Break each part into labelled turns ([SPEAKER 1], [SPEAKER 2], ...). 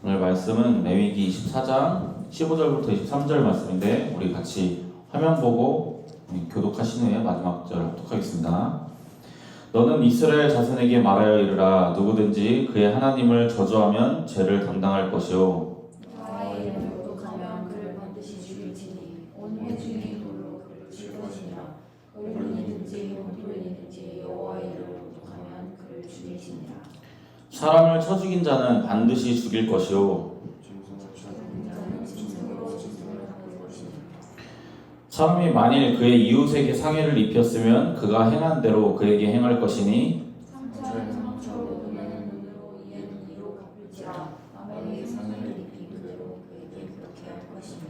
[SPEAKER 1] 오늘 말씀은 레위기 24장 15절부터 23절 말씀인데 우리 같이 화면 보고 교독하신 후에 마지막 절 합독하겠습니다. 너는 이스라엘 자손에게 말하여 이르라. 누구든지 그의 하나님을 저주하면 죄를 당당할 것이요
[SPEAKER 2] 여호와의 이름을 모독하면 그를 반드시 죽일지니 온 회중이 돌로 그를 칠 것이니라. 어른이든지 원소인이든지 여호와의 이름을 모독하면 그를 죽일지니라.
[SPEAKER 1] 사람을 쳐 죽인 자는 반드시 죽일 것이요
[SPEAKER 2] 자는 짐승으로 짐승을 당할 것이니
[SPEAKER 1] 사람이 만일 그의 이웃에게 상해를 입혔으면 그가 행한 대로 그에게 행할 것이니
[SPEAKER 2] 상처는 상처로 눈에는 눈으로 이에는 이로 갚을지라. 남에게 상처를 입힌 그대로 그에게 그렇게 할 것이며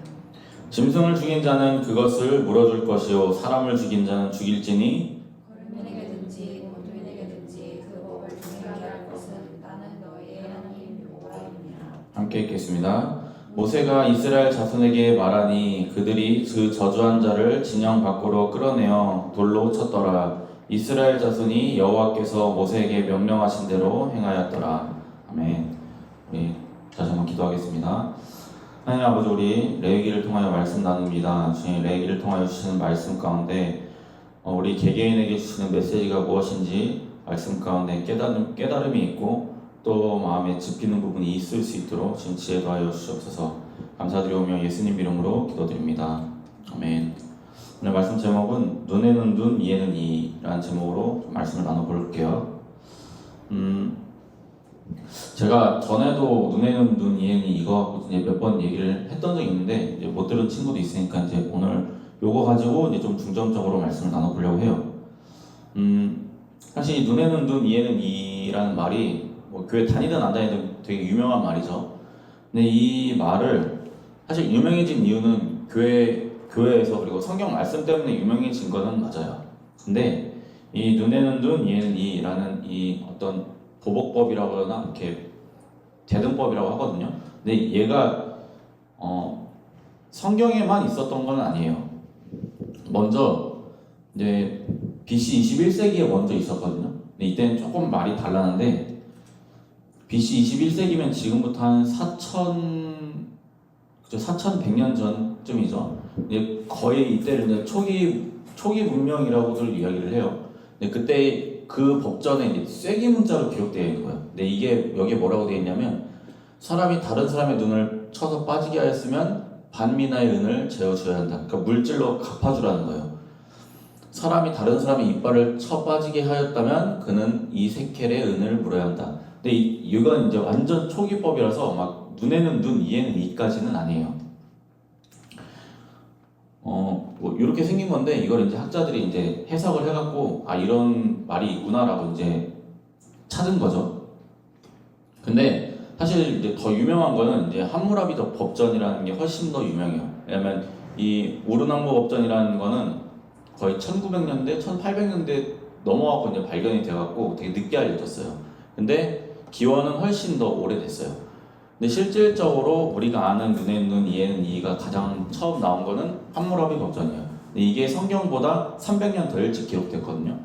[SPEAKER 1] 짐승을 죽인 자는 그것을 물어줄 것이요 사람을 죽인 자는 죽일지니
[SPEAKER 2] 거류민에게든지 원소인에게든지 그 법을 정하게 할 것은 나는 너희의 하나님 여호와이니라.
[SPEAKER 1] 함께 읽겠습니다. 모세가 이스라엘 자손에게 말하니 그들이 그 저주한 자를 진영 밖으로 끌어내어 돌로 쳤더라. 이스라엘 자손이 여호와께서 모세에게 명령하신 대로 행하였더라. 아멘. 우리 다시 한번 기도하겠습니다. 하나님 아버지, 우리 레위기를 통하여 말씀 나눕니다. 주님, 레위기를 통하여 주시는 말씀 가운데 우리 개개인에게 주시는 메시지가 무엇인지 말씀 가운데 깨달음이 있고 또 마음에 짚히는 부분이 있을 수 있도록 지금 지혜 더하여 주시옵소서. 감사드리오며 예수님 이름으로 기도드립니다. 아멘. 오늘 말씀 제목은 눈에는 눈, 이에는 이라는 제목으로 말씀을 나눠볼게요. 제가 전에도 눈에는 눈, 이에는 이거 갖고 이제 몇 번 얘기를 했던 적이 있는데 이제 못 들은 친구도 있으니까 이제 오늘 요거 가지고 이제 좀 중점적으로 말씀을 나눠보려고 해요. 사실 이 눈에는 눈, 이에는 이라는 말이 뭐 교회 다니든 안 다니든 되게 유명한 말이죠. 근데 이 말을 사실 유명해진 이유는 교회에서 그리고 성경 말씀 때문에 유명해진 거는 맞아요. 근데 이 눈에는 눈, 이에는 이라는 이 어떤 보복법이라고 하나 이렇게 대등법이라고 하거든요. 근데 얘가 성경에만 있었던 건 아니에요. 먼저 이제 BC 21세기에 먼저 있었거든요. 근데 이때는 조금 말이 달랐는데 BC 21세기면 지금부터 한 4,100년 전쯤이죠. 이제 거의 이때를 이제 초기 문명이라고들 이야기를 해요. 근데 그때 그 법전에 이제 쐐기 문자로 기록되어 있는 거예요. 근데 이게 여기에 뭐라고 되어 있냐면 사람이 다른 사람의 눈을 쳐서 빠지게 하였으면 반미나의 은을 재어줘야 한다. 그러니까 물질로 갚아주라는 거예요. 사람이 다른 사람의 이빨을 쳐 빠지게 하였다면 그는 이 세켈의 은을 물어야 한다. 근데 이건 이제 완전 초기법이라서 막 눈에는 눈, 이에는 이까지는 아니에요. 뭐 이렇게 생긴 건데 이걸 이제 학자들이 이제 해석을 해갖고 아 이런 말이 있구나라고 이제 찾은 거죠. 근데 사실 이제 더 유명한 거는 이제 함무라비 법전이라는 게 훨씬 더 유명해요. 왜냐면 이 우르낭보 법전이라는 거는 거의 1900년대, 1800년대 넘어가고 이제 발견이 돼갖고 되게 늦게 알려졌어요. 근데 기원은 훨씬 더 오래됐어요. 근데 실질적으로 우리가 아는 눈에는 눈, 이에는 이가 가장 처음 나온 거는 함무라비 법전이에요. 근데 이게 성경보다 300년 더 일찍 기록됐거든요.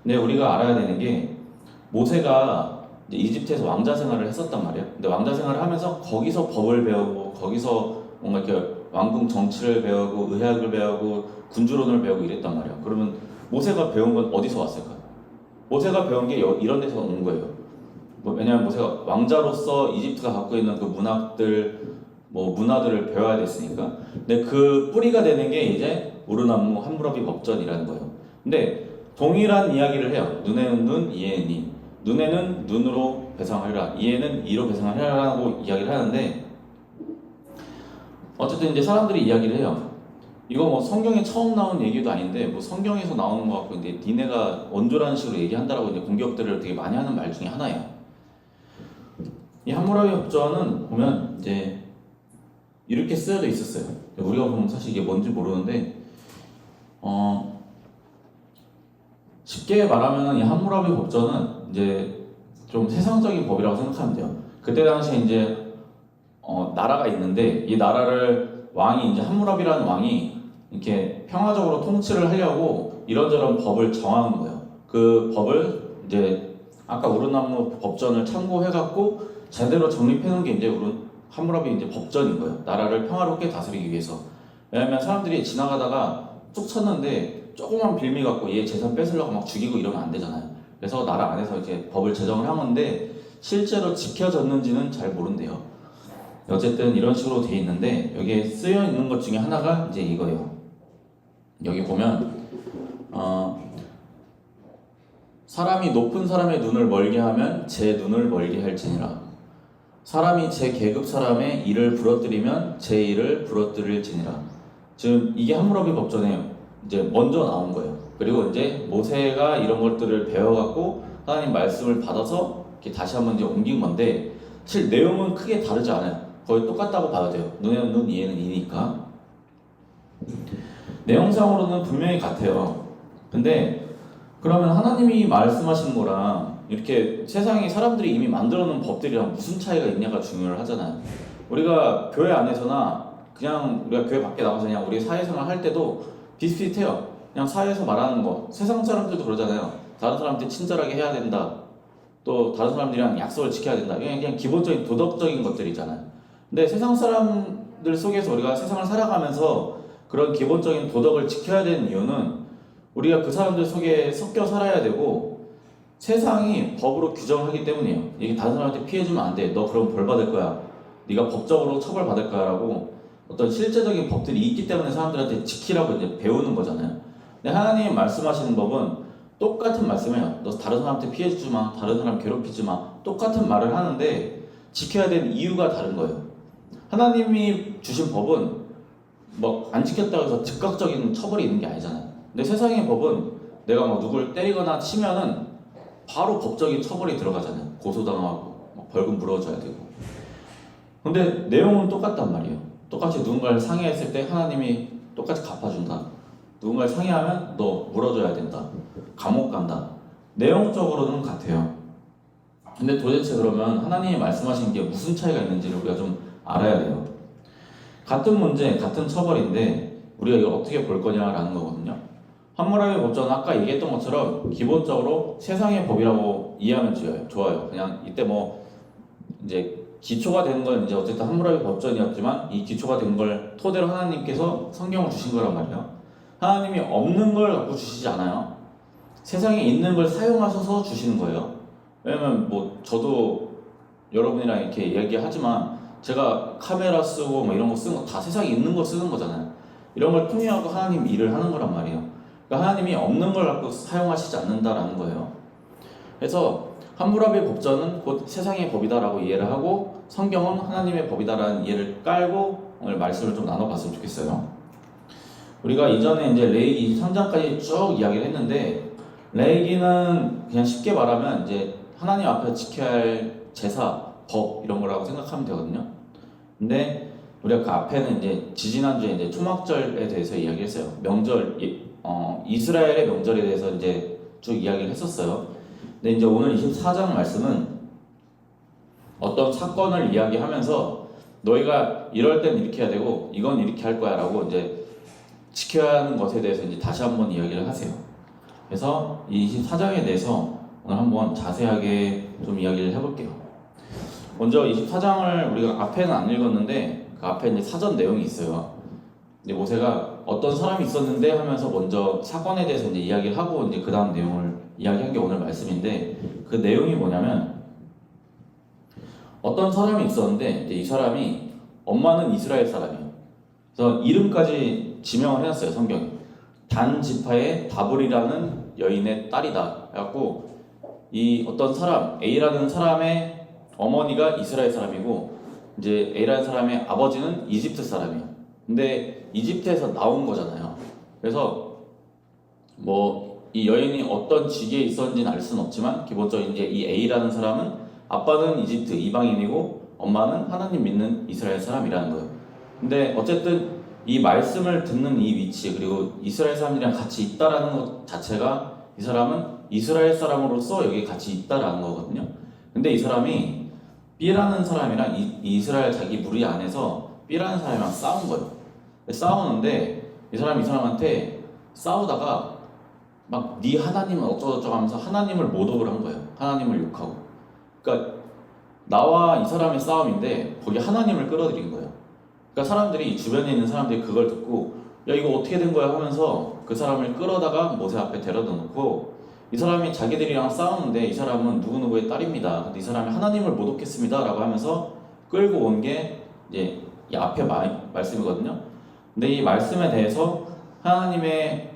[SPEAKER 1] 근데 우리가 알아야 되는 게 모세가 이제 이집트에서 왕자 생활을 했었단 말이에요. 근데 왕자 생활을 하면서 거기서 법을 배우고 거기서 뭔가 이렇게 왕궁 정치를 배우고 의학을 배우고 군주론을 배우고 이랬단 말이에요. 그러면 모세가 배운 건 어디서 왔을까? 모세가 배운 게 이런 데서 온 거예요. 왜냐하면 모세가 왕자로서 이집트가 갖고 있는 그 문화들을 배워야 됐으니까. 근데 그 뿌리가 되는 게 이제 우르남무 함무라비 법전이라는 거예요. 근데 동일한 이야기를 해요. 눈에는 눈, 이에는 이. 눈에는 눈으로 배상하리라, 이에는 이로 배상하리라고 이야기를 하는데 어쨌든 이제 사람들이 이야기를 해요. 이거 뭐 성경에 처음 나온 얘기도 아닌데 뭐 성경에서 나오는 것 같고 이제 니네가 원조라는 식으로 얘기한다라고 이제 공격들을 되게 많이 하는 말 중에 하나예요. 이 함무라비 법전은 보면 이제 이렇게 쓰여져 있었어요. 우리가 보면 사실 이게 뭔지 모르는데 쉽게 말하면 이 함무라비 법전은 이제 좀 세상적인 법이라고 생각하면 돼요. 그때 당시에 이제 나라가 있는데 이 나라를 왕이 이제 함무라비라는 왕이 이렇게 평화적으로 통치를 하려고 이런저런 법을 정하는 거예요. 그 법을 이제 아까 우르남무 법전을 참고해갖고 제대로 정립해 놓은 게 이제 우리 함무라비 이제 법전인 거예요. 나라를 평화롭게 다스리기 위해서. 왜냐면 사람들이 지나가다가 쭉 쳤는데 조그만 빌미 갖고 얘 재산 뺏으려고 막 죽이고 이러면 안 되잖아요. 그래서 나라 안에서 이제 법을 제정을 한 건데 실제로 지켜졌는지는 잘 모른대요. 어쨌든 이런 식으로 돼 있는데 여기에 쓰여 있는 것 중에 하나가 이제 이거예요. 여기 보면 사람이 높은 사람의 눈을 멀게 하면 제 눈을 멀게 할지니라. 사람이 제 계급 사람의 일을 부러뜨리면 제 일을 부러뜨릴지니라. 지금 이게 함무라비 법전에 이제 먼저 나온 거예요. 그리고 이제 모세가 이런 것들을 배워갖고 하나님 말씀을 받아서 이렇게 다시 한번 이제 옮긴 건데 사실 내용은 크게 다르지 않아요. 거의 똑같다고 봐야 돼요. 눈에는 눈, 이에는 이니까. 내용상으로는 분명히 같아요. 근데 그러면 하나님이 말씀하신 거랑 이렇게 세상에 사람들이 이미 만들어 놓은 법들이랑 무슨 차이가 있냐가 중요하잖아요. 우리가 교회 안에서나 그냥 우리가 교회 밖에 나가서 그냥 우리 사회생활 할 때도 비슷비슷해요. 그냥 사회에서 말하는 거. 세상 사람들도 그러잖아요. 다른 사람한테 친절하게 해야 된다. 또 다른 사람들이랑 약속을 지켜야 된다. 그냥 기본적인 도덕적인 것들이잖아요. 근데 세상 사람들 속에서 우리가 세상을 살아가면서 그런 기본적인 도덕을 지켜야 되는 이유는 우리가 그 사람들 속에 섞여 살아야 되고 세상이 법으로 규정하기 때문이에요. 이게 다른 사람한테 피해주면 안 돼. 너 그럼 벌 받을 거야. 네가 법적으로 처벌받을 거야 라고 어떤 실제적인 법들이 있기 때문에 사람들한테 지키라고 이제 배우는 거잖아요. 근데 하나님이 말씀하시는 법은 똑같은 말씀이에요. 너 다른 사람한테 피해주지 마. 다른 사람 괴롭히지 마. 똑같은 말을 하는데 지켜야 되는 이유가 다른 거예요. 하나님이 주신 법은 뭐 안 지켰다고 해서 즉각적인 처벌이 있는 게 아니잖아요. 근데 세상의 법은 내가 뭐 누굴 때리거나 치면은 바로 법적인 처벌이 들어가잖아요. 고소당하고 벌금 물어줘야 되고. 근데 내용은 똑같단 말이에요. 똑같이 누군가를 상해했을 때 하나님이 똑같이 갚아준다. 누군가를 상해하면 너 물어줘야 된다. 감옥 간다. 내용적으로는 같아요. 근데 도대체 그러면 하나님이 말씀하신 게 무슨 차이가 있는지를 우리가 좀 알아야 돼요. 같은 문제, 같은 처벌인데 우리가 이걸 어떻게 볼 거냐라는 거거든요. 함무라비 법전은 아까 얘기했던 것처럼 기본적으로 세상의 법이라고 이해하면 좋아요. 그냥 이때 뭐 이제 기초가 되는 건 이제 어쨌든 함무라비 법전이었지만 이 기초가 된 걸 토대로 하나님께서 성경을 주신 거란 말이에요. 하나님이 없는 걸 갖고 주시지 않아요. 세상에 있는 걸 사용하셔서 주시는 거예요. 왜냐면 뭐 저도 여러분이랑 이렇게 이야기하지만 제가 카메라 쓰고 뭐 이런 거 쓰는 거 다 세상에 있는 거 쓰는 거잖아요. 이런 걸 통해하고 하나님 일을 하는 거란 말이에요. 그러니까 하나님이 없는 걸 갖고 사용하시지 않는다라는 거예요. 그래서 함무라비 법전은 곧 세상의 법이다라고 이해를 하고 성경은 하나님의 법이다라는 이해를 깔고 오늘 말씀을 좀 나눠봤으면 좋겠어요. 우리가 이전에 이제 레위기 3장까지 쭉 이야기를 했는데 레위기는 그냥 쉽게 말하면 이제 하나님 앞에 지켜야 할 제사, 법 이런 거라고 생각하면 되거든요. 근데 우리가 그 앞에는 이제 지지난주에 이제 초막절에 대해서 이야기를 했어요. 명절, 이스라엘의 명절에 대해서 이제 쭉 이야기를 했었어요. 근데 이제 오늘 24장 말씀은 어떤 사건을 이야기하면서 너희가 이럴 땐 이렇게 해야 되고 이건 이렇게 할 거야 라고 이제 지켜야 하는 것에 대해서 이제 다시 한번 이야기를 하세요. 그래서 이 24장에 대해서 오늘 한번 자세하게 좀 이야기를 해볼게요. 먼저 24장을 우리가 앞에는 안 읽었는데 그 앞에 이제 사전 내용이 있어요. 근데 모세가 어떤 사람이 있었는데 하면서 먼저 사건에 대해서 이제 이야기를 하고 이제 그 다음 내용을 이야기한 게 오늘 말씀인데 그 내용이 뭐냐면 어떤 사람이 있었는데 이제 이 사람이 엄마는 이스라엘 사람이에요. 그래서 이름까지 지명을 해놨어요. 성경이 단 지파의 다불이라는 여인의 딸이다 해갖고 이 어떤 사람 A라는 사람의 어머니가 이스라엘 사람이고 이제 A라는 사람의 아버지는 이집트 사람이에요. 근데 이집트에서 나온 거잖아요. 그래서 뭐 이 여인이 어떤 직에 있었는지는 알 수는 없지만 기본적으로 이제 이 A라는 사람은 아빠는 이집트 이방인이고 엄마는 하나님 믿는 이스라엘 사람이라는 거예요. 근데 어쨌든 이 말씀을 듣는 이 위치 그리고 이스라엘 사람들이랑 같이 있다라는 것 자체가 이 사람은 이스라엘 사람으로서 여기 같이 있다라는 거거든요. 근데 이 사람이 B라는 사람이랑 이스라엘 자기 무리 안에서 B라는 사람이랑 싸운 거예요. 싸우는데 이 사람이 이 사람한테 싸우다가 막 네 하나님은 어쩌고저쩌고 하면서 하나님을 모독을 한 거예요. 하나님을 욕하고. 그러니까 나와 이 사람의 싸움인데 거기 하나님을 끌어들인 거예요. 그러니까 사람들이 주변에 있는 사람들이 그걸 듣고 야 이거 어떻게 된 거야 하면서 그 사람을 끌어다가 모세 앞에 데려다 놓고 이 사람이 자기들이랑 싸우는데 이 사람은 누구누구의 딸입니다. 근데 이 사람이 하나님을 모독했습니다 라고 하면서 끌고 온 게 이제 이 앞에 말씀이거든요. 근데 이 말씀에 대해서 하나님의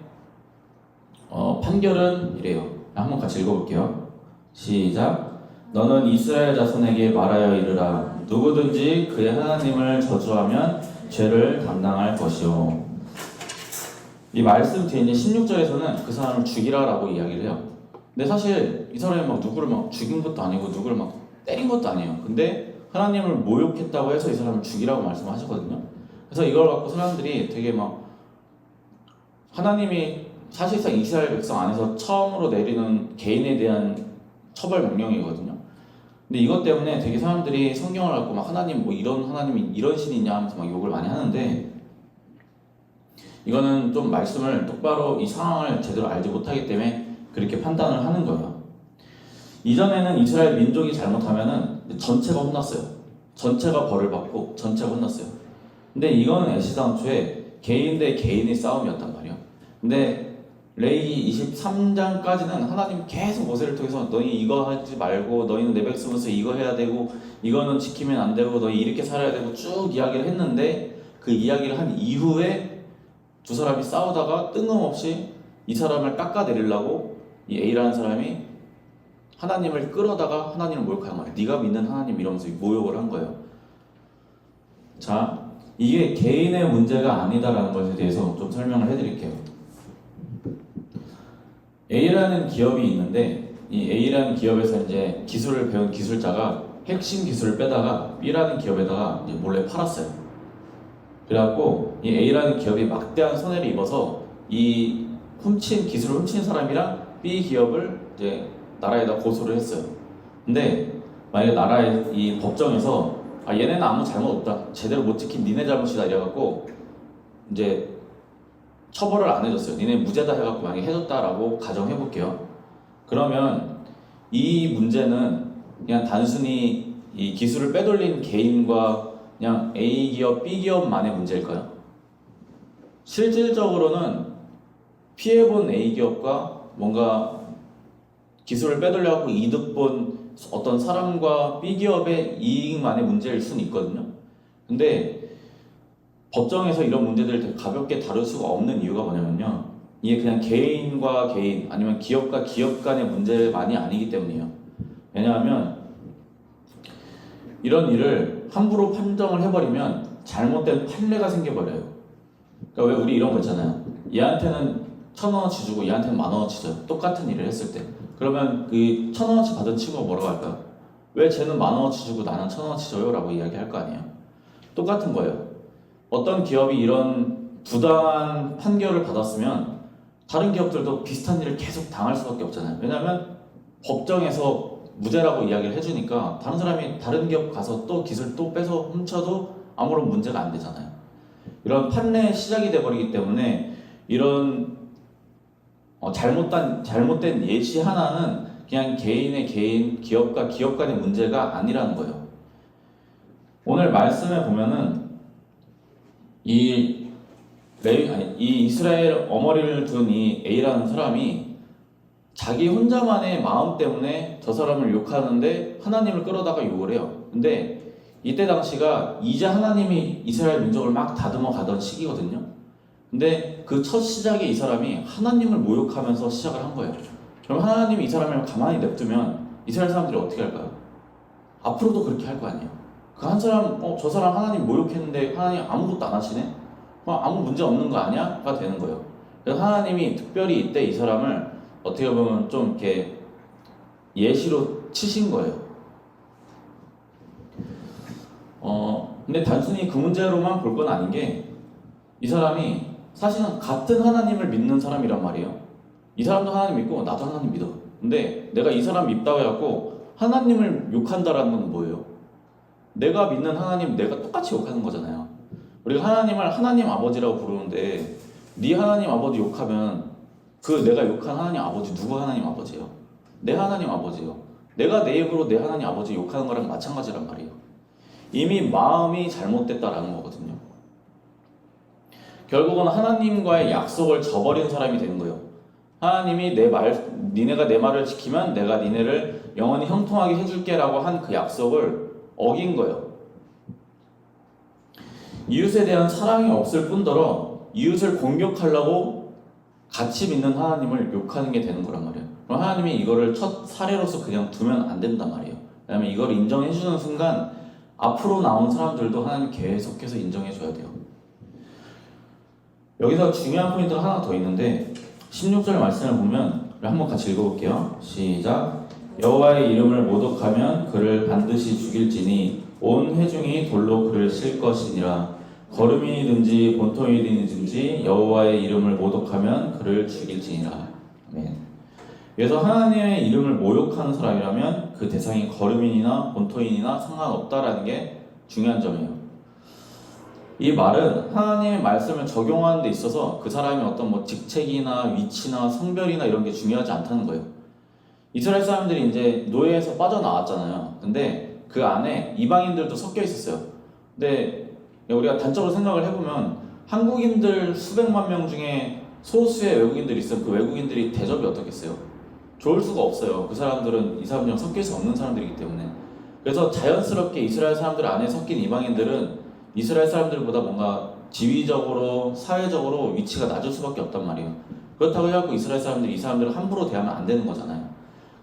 [SPEAKER 1] 판결은 이래요. 한번 같이 읽어볼게요. 시작. 너는 이스라엘 자손에게 말하여 이르라. 누구든지 그의 하나님을 저주하면 죄를 담당할 것이요. 이 말씀 뒤에 이제 16절에서는 그 사람을 죽이라라고 이야기를 해요. 근데 사실 이 사람이 막 누구를 막 죽인 것도 아니고 누구를 막 때린 것도 아니에요. 근데 하나님을 모욕했다고 해서 이 사람을 죽이라고 말씀하셨거든요. 그래서 이걸 갖고 사람들이 되게 막 하나님이 사실상 이스라엘 백성 안에서 처음으로 내리는 개인에 대한 처벌 명령이거든요. 근데 이것 때문에 되게 사람들이 성경을 갖고 막 하나님 뭐 이런 하나님이 이런 신이 있냐 하면서 막 욕을 많이 하는데 이거는 좀 말씀을 똑바로 이 상황을 제대로 알지 못하기 때문에 그렇게 판단을 하는 거예요. 이전에는 이스라엘 민족이 잘못하면은 전체가 혼났어요. 전체가 벌을 받고 전체가 혼났어요. 근데 이거는 애시당초에 개인 대 개인의 싸움이었단 말이에요. 근데 레위기 23장까지는 하나님 계속 모세를 통해서 너희 이거 하지 말고 너희는 내 백성으로서 이거 해야 되고 이거는 지키면 안 되고 너희 이렇게 살아야 되고 쭉 이야기를 했는데 그 이야기를 한 이후에 두 사람이 싸우다가 뜬금없이 이 사람을 깎아내리려고 이 A라는 사람이 하나님을 끌어다가 하나님을 모욕한 거예요. 네가 믿는 하나님 이러면서 모욕을 한 거예요. 자, 이게 개인의 문제가 아니다라는 것에 대해서 좀 설명을 해드릴게요. A라는 기업이 있는데 이 A라는 기업에서 이제 기술을 배운 기술자가 핵심 기술을 빼다가 B라는 기업에다가 이제 몰래 팔았어요. 그래갖고 이 A라는 기업이 막대한 손해를 입어서 이 기술을 훔친 사람이랑 B 기업을 이제 나라에다 고소를 했어요. 근데 만약에 나라의 이 법정에서 얘네는 아무 잘못 없다, 제대로 못 지킨 니네 잘못이다 이래갖고 이제 처벌을 안 해줬어요. 니네 무죄다 해갖고 만약에 해줬다라고 가정해볼게요. 그러면 이 문제는 그냥 단순히 이 기술을 빼돌린 개인과 그냥 A 기업, B 기업만의 문제일까요? 실질적으로는 피해본 A 기업과 뭔가 기술을 빼돌려갖고 이득 본 어떤 사람과 B 기업의 이익만의 문제일 수는 있거든요. 근데 법정에서 이런 문제들을 되게 가볍게 다룰 수가 없는 이유가 뭐냐면요. 이게 그냥 개인과 개인 아니면 기업과 기업 간의 문제만이 아니기 때문이에요. 왜냐하면 이런 일을 함부로 판정을 해버리면 잘못된 판례가 생겨버려요. 그러니까 왜 우리 이런 거 있잖아요. 얘한테는 1,000원어치 주고 얘한테는 10,000원어치 줘요. 똑같은 일을 했을 때. 그러면 그 1,000원어치 받은 친구가 뭐라고 할까요? 왜 쟤는 10,000원어치 주고 나는 1,000원어치 줘요? 라고 이야기할 거 아니에요. 똑같은 거예요. 어떤 기업이 이런 부당한 판결을 받았으면 다른 기업들도 비슷한 일을 계속 당할 수밖에 없잖아요. 왜냐하면 법정에서 무죄라고 이야기를 해주니까 다른 사람이 다른 기업 가서 또 기술 또 빼서 훔쳐도 아무런 문제가 안 되잖아요. 이런 판례의 시작이 돼버리기 때문에 이런 잘못된 예시 하나는 그냥 개인의 개인, 기업과 기업 간의 문제가 아니라는 거예요. 오늘 말씀에 보면은 이 이스라엘 어머니를 둔 이 A라는 사람이 자기 혼자만의 마음 때문에 저 사람을 욕하는데 하나님을 끌어다가 욕을 해요. 근데 이때 당시가 이제 하나님이 이스라엘 민족을 막 다듬어 가던 시기거든요. 근데 그 첫 시작에 이 사람이 하나님을 모욕하면서 시작을 한 거예요. 그럼 하나님이 이 사람을 가만히 냅두면 이스라엘 사람들이 어떻게 할까요? 앞으로도 그렇게 할 거 아니에요. 그 한 사람, 저 사람 하나님 모욕했는데 하나님 아무것도 안 하시네? 아무 문제 없는 거 아니야? 가 되는 거예요. 그래서 하나님이 특별히 이때 이 사람을 어떻게 보면 좀 이렇게 예시로 치신 거예요. 근데 단순히 그 문제로만 볼 건 아닌 게 이 사람이 사실은 같은 하나님을 믿는 사람이란 말이에요. 이 사람도 하나님 믿고 나도 하나님 믿어. 근데 내가 이 사람 믿다고 해갖고 하나님을 욕한다라는 건 뭐예요? 내가 믿는 하나님 내가 똑같이 욕하는 거잖아요. 우리가 하나님을 하나님 아버지라고 부르는데 네 하나님 아버지 욕하면 그 내가 욕한 하나님 아버지 누구 하나님 아버지예요? 내 하나님 아버지예요. 내가 내 입으로 내 하나님 아버지 욕하는 거랑 마찬가지란 말이에요. 이미 마음이 잘못됐다라는 거거든요. 결국은 하나님과의 약속을 저버린 사람이 되는 거예요. 하나님이 니네가 내 말을 지키면 내가 니네를 영원히 형통하게 해줄게라고 한 그 약속을 어긴 거예요. 이웃에 대한 사랑이 없을 뿐더러 이웃을 공격하려고 같이 믿는 하나님을 욕하는 게 되는 거란 말이에요. 그럼 하나님이 이거를 첫 사례로서 그냥 두면 안 된단 말이에요. 왜냐면 이걸 인정해주는 순간 앞으로 나온 사람들도 하나님 계속해서 인정해줘야 돼요. 여기서 중요한 포인트가 하나 더 있는데 16절 말씀을 보면 한번 같이 읽어볼게요. 시작. 여호와의 이름을 모독하면 그를 반드시 죽일지니 온 회중이 돌로 그를 칠 것이니라. 거름이든지 본토이든지 여호와의 이름을 모독하면 그를 죽일지니라. 아멘. 그래서 하나님의 이름을 모욕하는 사람이라면 그 대상이 거름인이나 본토인이나 상관없다라는 게 중요한 점이에요. 이 말은 하나님의 말씀을 적용하는 데 있어서 그 사람이 어떤 뭐 직책이나 위치나 성별이나 이런 게 중요하지 않다는 거예요. 이스라엘 사람들이 이제 노예에서 빠져나왔잖아요. 근데 그 안에 이방인들도 섞여 있었어요. 근데 우리가 단적으로 생각을 해보면 한국인들 수백만 명 중에 소수의 외국인들이 있으면 그 외국인들이 대접이 어떻겠어요? 좋을 수가 없어요. 그 사람들은 이 사람들이랑 섞일 수 없는 사람들이기 때문에. 그래서 자연스럽게 이스라엘 사람들 안에 섞인 이방인들은 이스라엘 사람들보다 뭔가 지위적으로 사회적으로 위치가 낮을 수밖에 없단 말이에요. 그렇다고 해갖고 이스라엘 사람들이 이 사람들을 함부로 대하면 안 되는 거잖아요.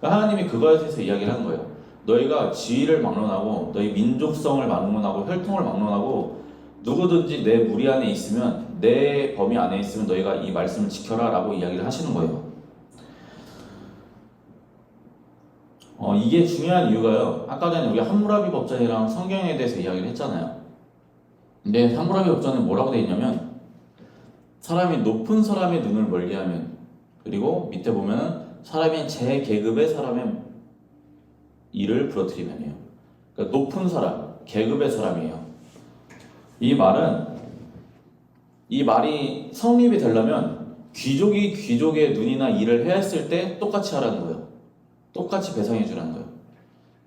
[SPEAKER 1] 그러니까 하나님이 그거에 대해서 이야기를 하는 거예요. 너희가 지위를 막론하고 너희 민족성을 막론하고 혈통을 막론하고 누구든지 내 무리 안에 있으면 내 범위 안에 있으면 너희가 이 말씀을 지켜라 라고 이야기를 하시는 거예요. 이게 중요한 이유가요. 아까 전에 우리가 함무라비 법전이랑 성경에 대해서 이야기를 했잖아요. 근데 함무라비 법전은 뭐라고 되어 있냐면 사람이 높은 사람의 눈을 멀리하면 그리고 밑에 보면은 사람이 제 계급의 사람의 일을 부러뜨리면이에요. 그러니까 높은 사람, 계급의 사람이에요. 이 말이 성립이 되려면 귀족이 귀족의 눈이나 일을 해했을 때 똑같이 하라는 거예요. 똑같이 배상해 주라는 거예요.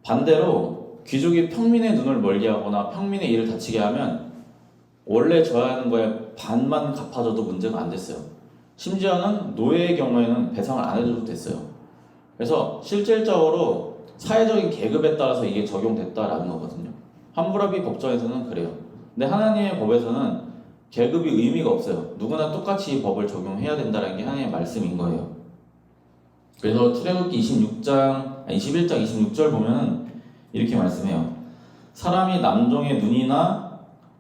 [SPEAKER 1] 반대로 귀족이 평민의 눈을 멀리하거나 평민의 일을 다치게 하면 원래 줘야 하는 거에 반만 갚아줘도 문제가 안 됐어요. 심지어는 노예의 경우에는 배상을 안 해줘도 됐어요. 그래서 실질적으로 사회적인 계급에 따라서 이게 적용됐다라는 거거든요. 함무라비 법정에서는 그래요. 근데 하나님의 법에서는 계급이 의미가 없어요. 누구나 똑같이 이 법을 적용해야 된다는 게 하나님의 말씀인 거예요. 그래서 출애굽기 21장 26절 보면은 이렇게 말씀해요. 사람이 남종의 눈이나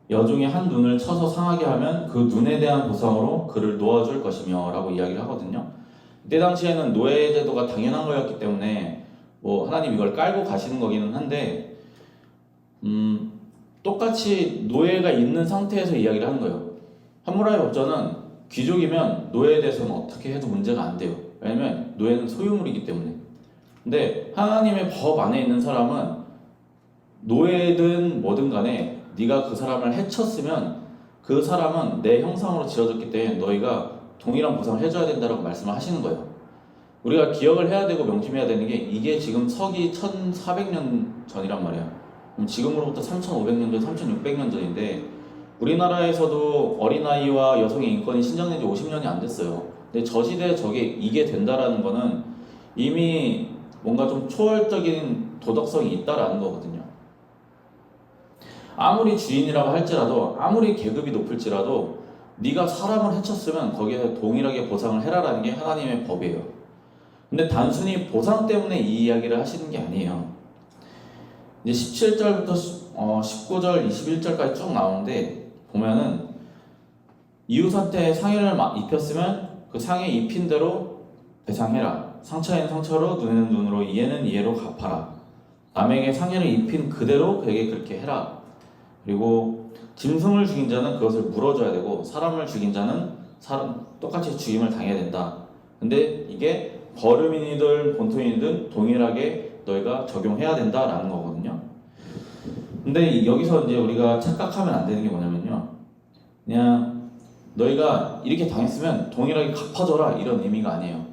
[SPEAKER 1] 여종의 한 눈을 쳐서 상하게 하면 그 눈에 대한 보상으로 그를 놓아줄 것이며 라고 이야기를 하거든요. 그때 당시에는 노예 제도가 당연한 거였기 때문에 뭐 하나님 이걸 깔고 가시는 거기는 한데 똑같이 노예가 있는 상태에서 이야기를 하는 거예요. 함무라비 법전은 귀족이면 노예에 대해서는 어떻게 해도 문제가 안 돼요. 왜냐면 노예는 소유물이기 때문에. 근데 하나님의 법 안에 있는 사람은 노예든 뭐든 간에 네가 그 사람을 해쳤으면 그 사람은 내 형상으로 지어졌기 때문에 너희가 동일한 보상을 해줘야 된다고 말씀을 하시는 거예요. 우리가 기억을 해야 되고 명심해야 되는 게 이게 지금 서기 1400년 전이란 말이야. 지금으로부터 3500년 전, 3600년 전인데 우리나라에서도 어린아이와 여성의 인권이 신장된 지 50년이 안 됐어요. 근데 저 시대에 이게 된다라는 거는 이미 뭔가 좀 초월적인 도덕성이 있다라는 거거든요. 아무리 주인이라고 할지라도 아무리 계급이 높을지라도 네가 사람을 해쳤으면 거기에 동일하게 보상을 해라라는 게 하나님의 법이에요. 근데 단순히 보상 때문에 이 이야기를 하시는 게 아니에요. 이제 17절부터 19절, 21절까지 쭉 나오는데 보면은 이웃한테 상해를 입혔으면 그 상해 입힌 대로 배상해라. 상처에는 상처로, 눈에는 눈으로, 이에는 이에로 갚아라. 남에게 상해를 입힌 그대로 그에게 그렇게 해라. 그리고 짐승을 죽인 자는 그것을 물어줘야 되고 사람을 죽인 자는 똑같이 죽임을 당해야 된다. 근데 이게 거름인이든 본토인이든 동일하게 너희가 적용해야 된다라는 거거든요. 근데 여기서 이제 우리가 착각하면 안 되는 게 뭐냐면요. 그냥 너희가 이렇게 당했으면 동일하게 갚아줘라 이런 의미가 아니에요.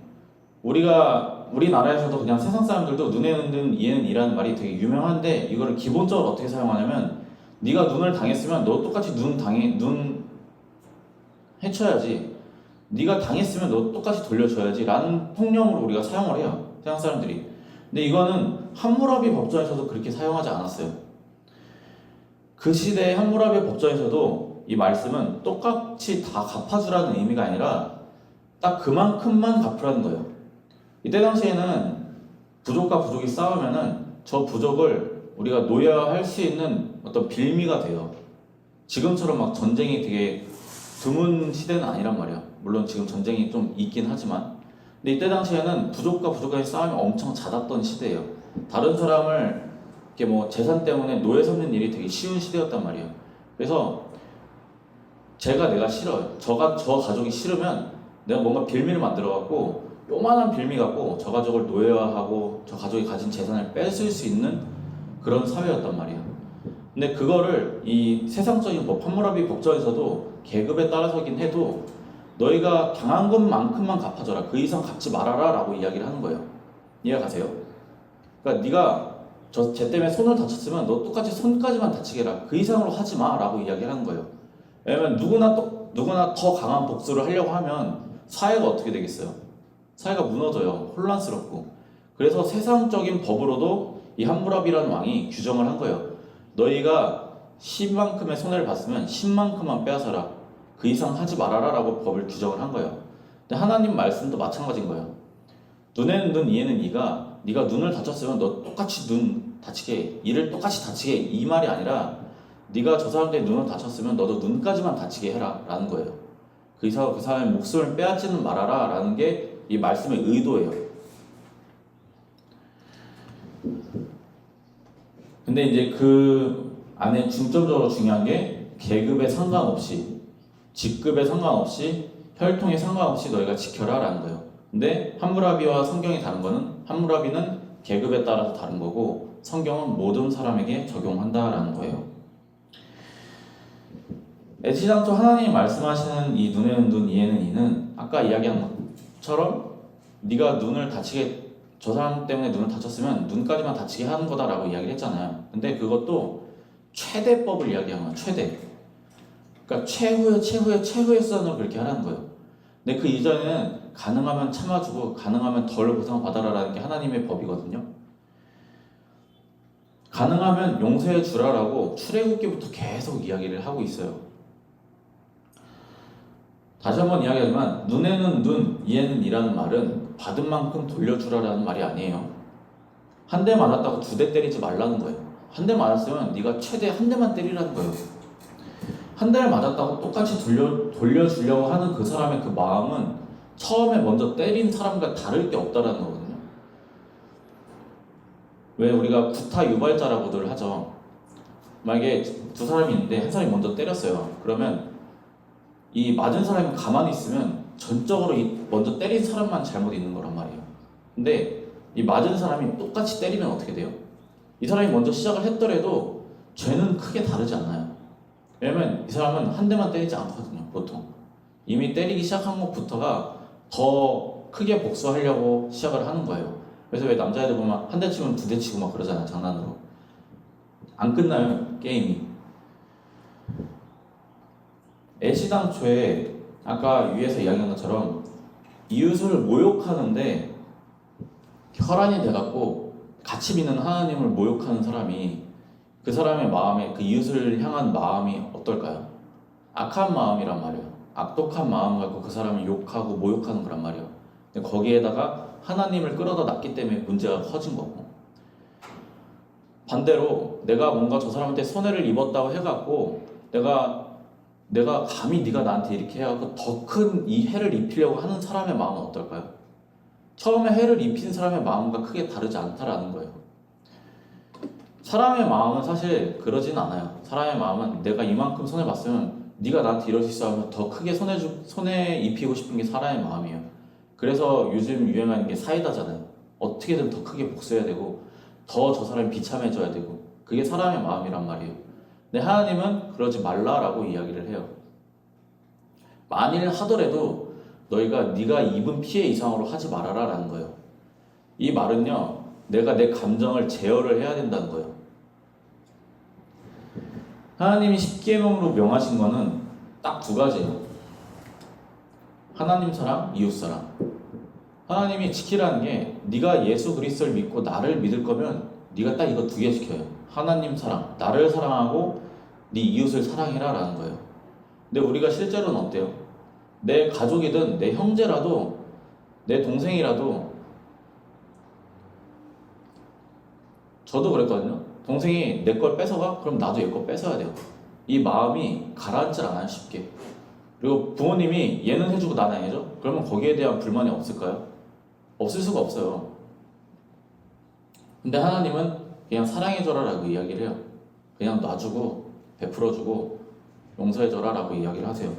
[SPEAKER 1] 우리가 우리나라에서도 그냥 세상 사람들도 눈에는 눈, 이에는 이라는 말이 되게 유명한데 이거를 기본적으로 어떻게 사용하냐면 네가 눈을 당했으면 너 똑같이 눈 해쳐야지. 네가 당했으면 너 똑같이 돌려줘야지 라는 통념으로 우리가 사용을 해요. 세상 사람들이. 근데 이거는 함무라비 법전에서도 그렇게 사용하지 않았어요. 그 시대의 함무라비 법전에서도 이 말씀은 똑같이 다 갚아주라는 의미가 아니라 딱 그만큼만 갚으라는 거예요. 이때 당시에는 부족과 부족이 싸우면은 저 부족을 우리가 노예화할 수 있는 어떤 빌미가 돼요. 지금처럼 막 전쟁이 되게 드문 시대는 아니란 말이야. 물론 지금 전쟁이 좀 있긴 하지만, 근데 이때 당시에는 부족과 부족 간의 싸움이 엄청 잦았던 시대예요. 다른 사람을 이렇게 뭐 재산 때문에 노예 삼는 일이 되게 쉬운 시대였단 말이에요. 그래서 내가 싫어요. 저 가족이 싫으면 내가 뭔가 빌미를 만들어갖고 요만한 빌미 갖고 저 가족을 노예화하고 저 가족이 가진 재산을 뺏을 수 있는 그런 사회였단 말이에요. 근데 그거를 이 세상적인 법, 함무라비 법정에서도 계급에 따라서긴 해도 너희가 당한 것만큼만 갚아줘라. 그 이상 갚지 말아라 라고 이야기를 하는 거예요. 이해 가세요? 그러니까 네가 쟤 때문에 손을 다쳤으면 너 똑같이 손까지만 다치게 해라. 그 이상으로 하지 마 라고 이야기를 하는 거예요. 왜냐면 누구나 더 강한 복수를 하려고 하면 사회가 어떻게 되겠어요? 사회가 무너져요. 혼란스럽고. 그래서 세상적인 법으로도 이 함무라비라는 왕이 규정을 한 거예요. 너희가 10만큼의 손해를 봤으면 10만큼만 빼앗아라. 그 이상 하지 말아라 라고 법을 규정을 한 거예요. 근데 하나님 말씀도 마찬가지인 거예요. 눈에는 눈, 이에는 이가 네가 눈을 다쳤으면 너 똑같이 눈 다치게, 이를 똑같이 다치게, 이 말이 아니라 네가 저 사람들의 눈을 다쳤으면 너도 눈까지만 다치게 해라 라는 거예요. 그 이상 그 사람의 목숨을 빼앗지는 말아라 라는 게 이 말씀의 의도예요. 근데 이제 그 안에 중점적으로 중요한 게 계급에 상관없이, 직급에 상관없이, 혈통에 상관없이 너희가 지켜라 라는 거예요. 근데 함무라비와 성경이 다른 거는 함무라비는 계급에 따라서 다른 거고 성경은 모든 사람에게 적용한다 라는 거예요. 애시당초 하나님이 말씀하시는 이 눈에는 눈, 이에는 이는 아까 이야기한 것처럼 네가 눈을 다치게, 저 사람 때문에 눈을 다쳤으면 눈까지만 다치게 하는 거다라고 이야기를 했잖아요. 근데 그것도 최대법을 이야기한 거야. 최대. 그러니까 최후의 수단으로 그렇게 하라는 거예요. 근데 그 이전에는 가능하면 참아주고 가능하면 덜 보상받아라라는 게 하나님의 법이거든요. 가능하면 용서해 주라라고 출애굽기부터 계속 이야기를 하고 있어요. 다시 한번 이야기하지만 눈에는 눈, 이에는 이라는 말은 받은 만큼 돌려주라라는 말이 아니에요. 한 대 맞았다고 2대 때리지 말라는 거예요. 한 대 맞았으면 네가 최대 한 대만 때리라는 거예요. 한 대를 맞았다고 똑같이 돌려주려고 하는 그 사람의 그 마음은 처음에 먼저 때린 사람과 다를 게 없다라는 거거든요. 왜 우리가 구타 유발자라고들 하죠. 만약에 두 사람이 있는데 한 사람이 먼저 때렸어요. 그러면 이 맞은 사람이 가만히 있으면 전적으로 이 먼저 때린 사람만 잘못 있는 거란 말이에요. 근데 이 맞은 사람이 똑같이 때리면 어떻게 돼요? 이 사람이 먼저 시작을 했더라도 죄는 크게 다르지 않아요. 왜냐면 이 사람은 한 대만 때리지 않거든요. 보통 이미 때리기 시작한 것부터가 더 크게 복수하려고 시작을 하는 거예요. 그래서 왜 남자애들 보면 한 대 치면 2대 치고 막 그러잖아요. 장난으로. 안 끝나요 게임이. 애시당초에 아까 위에서 이야기한 것처럼 이웃을 모욕하는데 혈안이 돼갖고 같이 믿는 하나님을 모욕하는 사람이, 그 사람의 마음에, 그 이웃을 향한 마음이 어떨까요? 악한 마음이란 말이에요. 악독한 마음 갖고 그 사람을 욕하고 모욕하는 거란 말이에요. 근데 거기에다가 하나님을 끌어다 놨기 때문에 문제가 커진 거고, 반대로 내가 뭔가 저 사람한테 손해를 입었다고 해갖고 내가 감히 네가 나한테 이렇게 해갖고 더 큰 이 해를 입히려고 하는 사람의 마음은 어떨까요? 처음에 해를 입힌 사람의 마음과 크게 다르지 않다라는 거예요. 사람의 마음은 사실 그러진 않아요. 사람의 마음은 내가 이만큼 손해봤으면 네가 나한테 이럴 수 있어 하면 더 크게 손해 입히고 싶은 게 사람의 마음이에요. 그래서 요즘 유행하는 게 사이다잖아요. 어떻게든 더 크게 복수해야 되고 더 저 사람이 비참해져야 되고, 그게 사람의 마음이란 말이에요. 근데 하나님은 그러지 말라라고 이야기를 해요. 만일 하더라도 네가 입은 피해 이상으로 하지 말아라라는 거예요. 이 말은요, 내가 내 감정을 제어를 해야 된다는 거예요. 하나님이 십계명으로 명하신 거는 딱 두 가지예요. 하나님 사랑, 이웃 사랑. 하나님이 지키라는 게 네가 예수 그리스도를 믿고 나를 믿을 거면 네가 딱 이거 두 개 지켜요. 하나님 사랑, 나를 사랑하고 네 이웃을 사랑해라 라는 거예요. 근데 우리가 실제로는 어때요? 내 가족이든 내 형제라도 내 동생이라도 저도 그랬거든요. 동생이 내 걸 뺏어가? 그럼 나도 얘 거 뺏어야 돼요. 이 마음이 가라앉질 않아요, 쉽게. 그리고 부모님이 얘는 해주고 나는 안 해줘? 그러면 거기에 대한 불만이 없을까요? 없을 수가 없어요. 근데 하나님은 그냥 사랑해줘라 라고 이야기를 해요. 그냥 놔주고 베풀어주고 용서해줘라 라고 이야기를 하세요.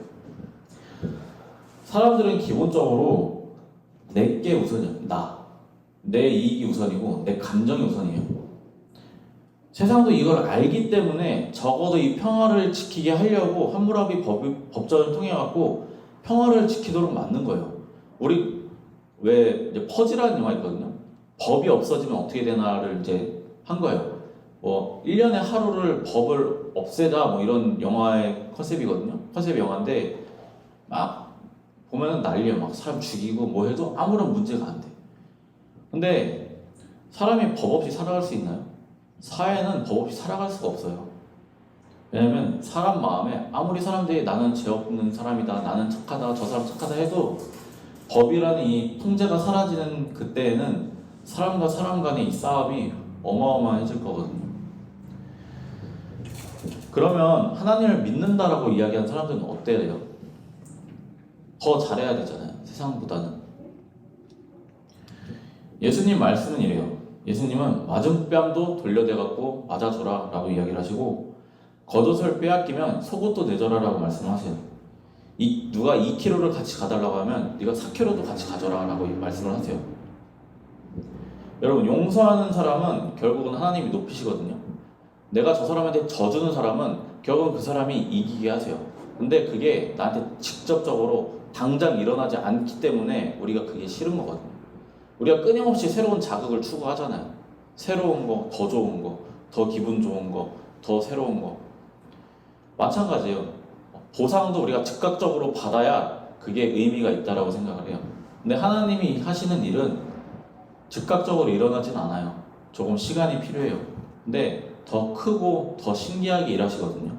[SPEAKER 1] 사람들은 기본적으로 내게 우선이에요. 내 이익이 우선이고 내 감정이 우선이에요. 세상도 이걸 알기 때문에 적어도 이 평화를 지키게 하려고 함무라비 법전을 통해 갖고 평화를 지키도록 만든 거예요. 우리 왜 이제 퍼지라는 영화 있거든요. 법이 없어지면 어떻게 되나를 이제 한 거예요. 뭐 1년에 하루를 법을 없애자 뭐 이런 영화의 컨셉이거든요. 컨셉 영화인데 막 보면은 난리야. 막 사람 죽이고 뭐 해도 아무런 문제가 안 돼. 근데 사람이 법 없이 살아갈 수 있나요? 사회는 법 없이 살아갈 수가 없어요. 왜냐면 사람 마음에 아무리 사람들이 나는 죄 없는 사람이다, 나는 착하다, 저 사람 착하다 해도 법이라는 이 통제가 사라지는 그때에는 사람과 사람 간의 이 싸움이 어마어마해질 거거든요. 그러면 하나님을 믿는다라고 이야기한 사람들은 어때요? 더 잘해야 되잖아요. 세상보다는. 예수님 말씀은 이래요. 예수님은 맞은 뺨도 돌려대갖고 맞아줘라 라고 이야기를 하시고 겉옷을 빼앗기면 속옷도 내줘라 라고 말씀하세요. 누가 2kg를 같이 가달라고 하면 네가 4kg도 같이 가져라 라고 말씀을 하세요. 여러분, 용서하는 사람은 결국은 하나님이 높이시거든요. 내가 저 사람한테 져주는 사람은 결국은 그 사람이 이기게 하세요. 근데 그게 나한테 직접적으로 당장 일어나지 않기 때문에 우리가 그게 싫은 거거든요. 우리가 끊임없이 새로운 자극을 추구하잖아요. 새로운 거, 더 좋은 거, 더 기분 좋은 거, 더 새로운 거. 마찬가지예요. 보상도 우리가 즉각적으로 받아야 그게 의미가 있다라고 생각을 해요. 근데 하나님이 하시는 일은 즉각적으로 일어나진 않아요. 조금 시간이 필요해요. 근데 더 크고 더 신기하게 일하시거든요.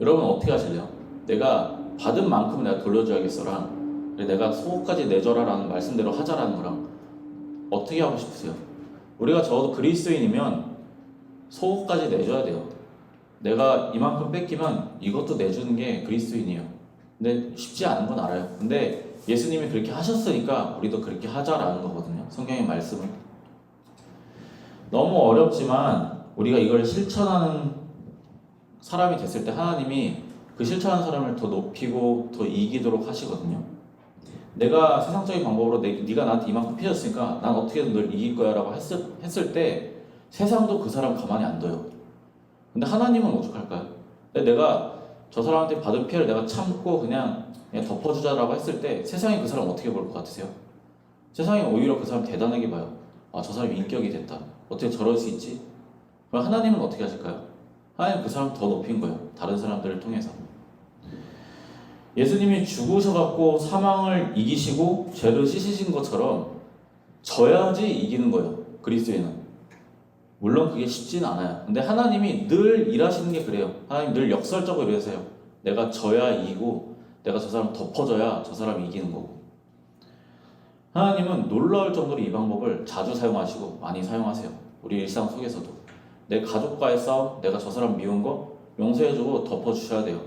[SPEAKER 1] 여러분 어떻게 하실래요? 내가 받은 만큼 내가 돌려줘야겠어랑 내가 속옷까지 내줘라 라는 말씀대로 하자라는 거랑 어떻게 하고 싶으세요? 우리가 적어도 그리스도인이면 속옷까지 내줘야 돼요. 내가 이만큼 뺏기면 이것도 내주는 게 그리스도인이에요. 근데 쉽지 않은 건 알아요. 근데 예수님이 그렇게 하셨으니까 우리도 그렇게 하자라는 거거든요. 성경의 말씀을. 너무 어렵지만 우리가 이걸 실천하는 사람이 됐을 때 하나님이 그 실천하는 사람을 더 높이고 더 이기도록 하시거든요. 내가 세상적인 방법으로 네가 나한테 이만큼 피해줬으니까 난 어떻게든 널 이길 거야 라고 했을 때 세상도 그 사람 가만히 안 둬요. 근데 하나님은 오죽할까요? 내가 저 사람한테 받은 피해를 내가 참고 그냥 덮어주자라고 했을 때 세상이 그 사람 어떻게 볼 것 같으세요? 세상이 오히려 그 사람 대단하게 봐요. 아, 저 사람이 인격이 됐다. 어떻게 저럴 수 있지? 그럼 하나님은 어떻게 하실까요? 하나님 그 사람 더 높인 거예요. 다른 사람들을 통해서. 예수님이 죽으셔갖고 사망을 이기시고 죄를 씻으신 것처럼 져야지 이기는 거예요. 그리스도인은. 물론 그게 쉽지는 않아요. 근데 하나님이 늘 일하시는 게 그래요. 하나님 늘 역설적으로 이러세요. 내가 져야 이기고 내가 저 사람 덮어줘야 저 사람이 이기는 거고. 하나님은 놀라울 정도로 이 방법을 자주 사용하시고 많이 사용하세요. 우리 일상 속에서도. 내 가족과의 싸움, 내가 저 사람 미운 거 용서해주고 덮어주셔야 돼요.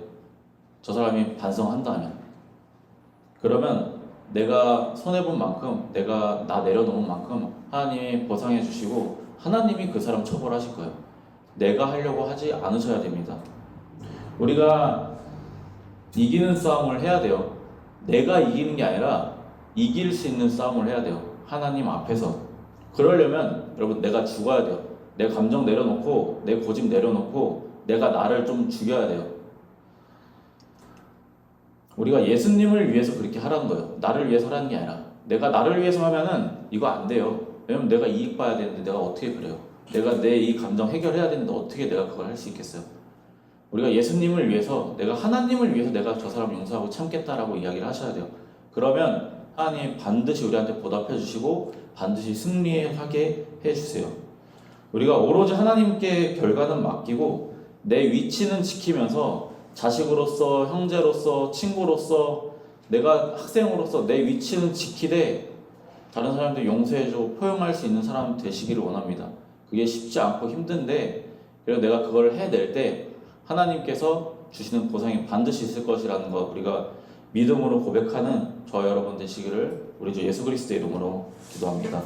[SPEAKER 1] 저 사람이 반성한다면. 그러면 내가 손해본 만큼, 내가 나 내려놓은 만큼 하나님이 보상해 주시고 하나님이 그 사람 처벌하실 거예요. 내가 하려고 하지 않으셔야 됩니다. 우리가 이기는 싸움을 해야 돼요. 내가 이기는 게 아니라 이길 수 있는 싸움을 해야 돼요. 하나님 앞에서. 그러려면 여러분 내가 죽어야 돼요. 내 감정 내려놓고 내 고집 내려놓고 내가 나를 좀 죽여야 돼요. 우리가 예수님을 위해서 그렇게 하라는 거예요. 나를 위해서 하라는 게 아니라 내가 나를 위해서 하면은 이거 안 돼요. 왜냐면 내가 이익 봐야 되는데 내가 어떻게 그래요? 내가 내 이 감정 해결해야 되는데 어떻게 내가 그걸 할 수 있겠어요? 우리가 예수님을 위해서, 내가 하나님을 위해서 내가 저 사람 용서하고 참겠다라고 이야기를 하셔야 돼요. 그러면 하나님 반드시 우리한테 보답해 주시고 반드시 승리하게 해주세요. 우리가 오로지 하나님께 결과는 맡기고 내 위치는 지키면서 자식으로서, 형제로서, 친구로서, 내가 학생으로서 내 위치는 지키되 다른 사람들 용서해주고 포용할 수 있는 사람 되시기를 원합니다. 그게 쉽지 않고 힘든데, 그래서 내가 그걸 해낼 때 하나님께서 주시는 보상이 반드시 있을 것이라는 것, 우리가 믿음으로 고백하는 저 여러분 되시기를 우리 주 예수 그리스도의 이름으로 기도합니다.